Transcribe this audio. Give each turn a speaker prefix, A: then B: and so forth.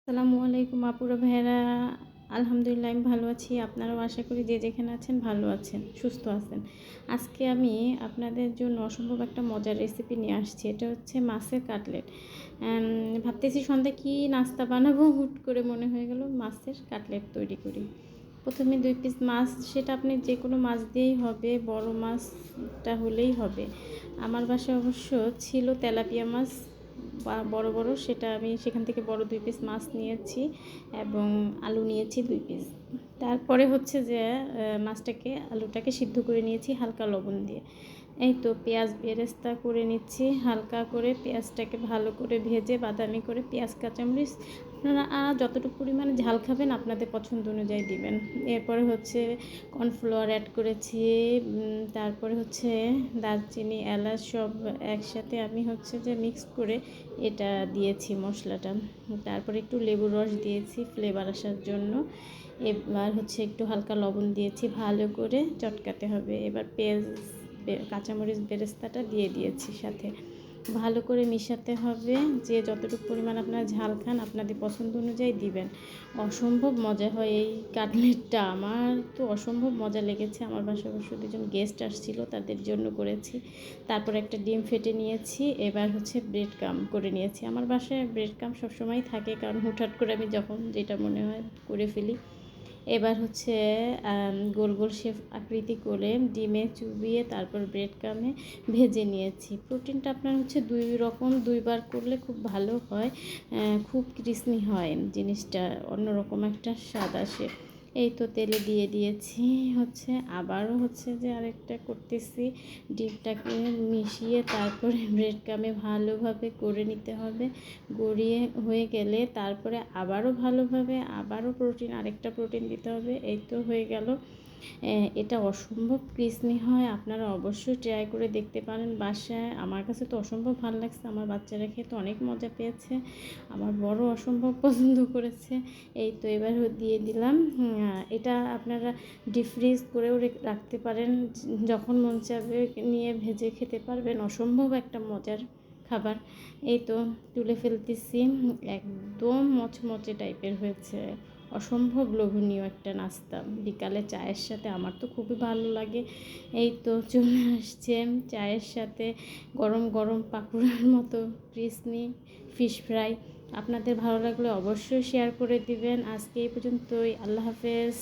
A: আসসালামু আলাইকুম আপুরা ভাইয়েরা। আলহামদুলিল্লাহ আমি ভালো আছি। আপনারাও আশা করি যে যেখানে আছেন ভালো আছেন, সুস্থ আছেন। আজকে আমি আপনাদের জন্য অসম্ভব একটা মজার রেসিপি নিয়ে আসছি। এটা হচ্ছে মাছের কাটলেট। ভাবতেছি সন্ধ্যায় কী নাস্তা বানাবো, হুট করে মনে হয়ে গেল মাছের কাটলেট তৈরি করি। প্রথমে 2 পিস মাছ, সেটা আপনি যে কোনো মাছ দিয়েই হবে, বড় মাছটা হলেই হবে। আমার বাসায় অবশ্য ছিল তেলাপিয়া মাছ বা বড় বড়, সেটা আমি সেখান থেকে বড় 2 পিস মাছ নিয়েছি এবং আলু নিয়েছি 2 পিস। তারপরে হচ্ছে যে আলুটাকে সিদ্ধ করে নিয়েছি হালকা লবণ দিয়ে। এই তো পেঁয়াজ বেরেস্তা করে নিচ্ছি হালকা করে, পেঁয়াজটাকে ভালো করে ভেজে বাদামি করে, পেঁয়াজ কাঁচামরিচ আপনারা যতটুকু পরিমাণে ঝাল খাবেন আপনাদের পছন্দ অনুযায়ী দিবেন। এরপরে হচ্ছে কর্নফ্লাওয়ার অ্যাড করেছি, তারপরে হচ্ছে দারচিনি এলাচ সব একসাথে আমি হচ্ছে যে মিক্স করে এটা দিয়েছি মশলাটা। তারপরে একটু লেবুর রস দিয়েছি ফ্লেভার আসার জন্য। এবার হচ্ছে একটু হালকা লবণ দিয়েছি, ভালো করে চটকাতে হবে। এবার পেঁয়াজ কাঁচামরিচ বেরেস্তাটা দিয়ে দিয়েছি সাথে, ভালো করে মিশাতে হবে। যে যতটুকু পরিমাণ আপনারা ঝাল খান আপনাদের পছন্দ অনুযায়ী দিবেন। অসম্ভব মজা হয় এই কাটলেটটা, আমার তো অসম্ভব মজা লেগেছে। আমার বাসায় অবশ্য 2জন গেস্ট আসছিল, তাদের জন্য করেছি। তারপর একটা ডিম ফেটে নিয়েছি, এবার হচ্ছে ব্রেড ক্রাম্ব করে নিয়েছি। আমার বাসায় ব্রেড ক্রাম্ব সবসময়ই থাকে, কারণ হুটহাট করে আমি যখন যেটা মনে হয় করে ফেলি। এবার হচ্ছে গোল গোল শেপ আকৃতি করে ডিমে চুবিয়ে তারপর ব্রেড ক্রামে ভেজে নিয়েছি। প্রোটিনটা আপনার হচ্ছে 2 রকম, 2 বার করলে খুব ভালো হয়, খুব ক্রিসমি হয় জিনিসটা, অন্যরকম একটা স্বাদ আসে। এই তো তেলে দিয়ে দিয়েছি হচ্ছে, আবারও হচ্ছে যে আরেকটা করতেছি। ডিমটাকে মিশিয়ে তারপরে ব্রেড ক্রামে ভালোভাবে করে নিতে হবে। গড়িয়ে হয়ে গেলে তারপরে আবারও ভালোভাবে আরেকটা প্রোটিন দিতে হবে। এই তো হয়ে গেল। এটা অসম্ভব ক্রিসমি হয়, আপনারা অবশ্যই ট্রাই করে দেখতে পারেন বাসায়। আমার কাছে তো অসম্ভব ভালো লাগছে, আমার বাচ্চারা খেতে অনেক মজা পেয়েছে, আমার বড় অসম্ভব পছন্দ করেছে। এই তো এবার দিয়ে দিলাম। এটা আপনারা ডিপ ফ্রিজ করেও রাখতে পারেন, যখন মন চাবে নিয়ে ভেজে খেতে পারবেন। অসম্ভব একটা মজার খাবার। এই তো তুলে ফেলতেছি, একদম মচমচে টাইপের হয়েছে, অসম্ভব লোভনীয় একটা নাস্তা বিকালে চায়ের সাথে, আমার তো খুবই ভালো লাগে। এই তো চলে আসছে চায়ের সাথে গরম গরম পাকুড়ার মতো ক্রিসমি ফিশ ফ্রাই। আপনাদের ভালো লাগলে অবশ্যই শেয়ার করে দিবেন। আজকে এই পর্যন্তই, আল্লাহ হাফেজ।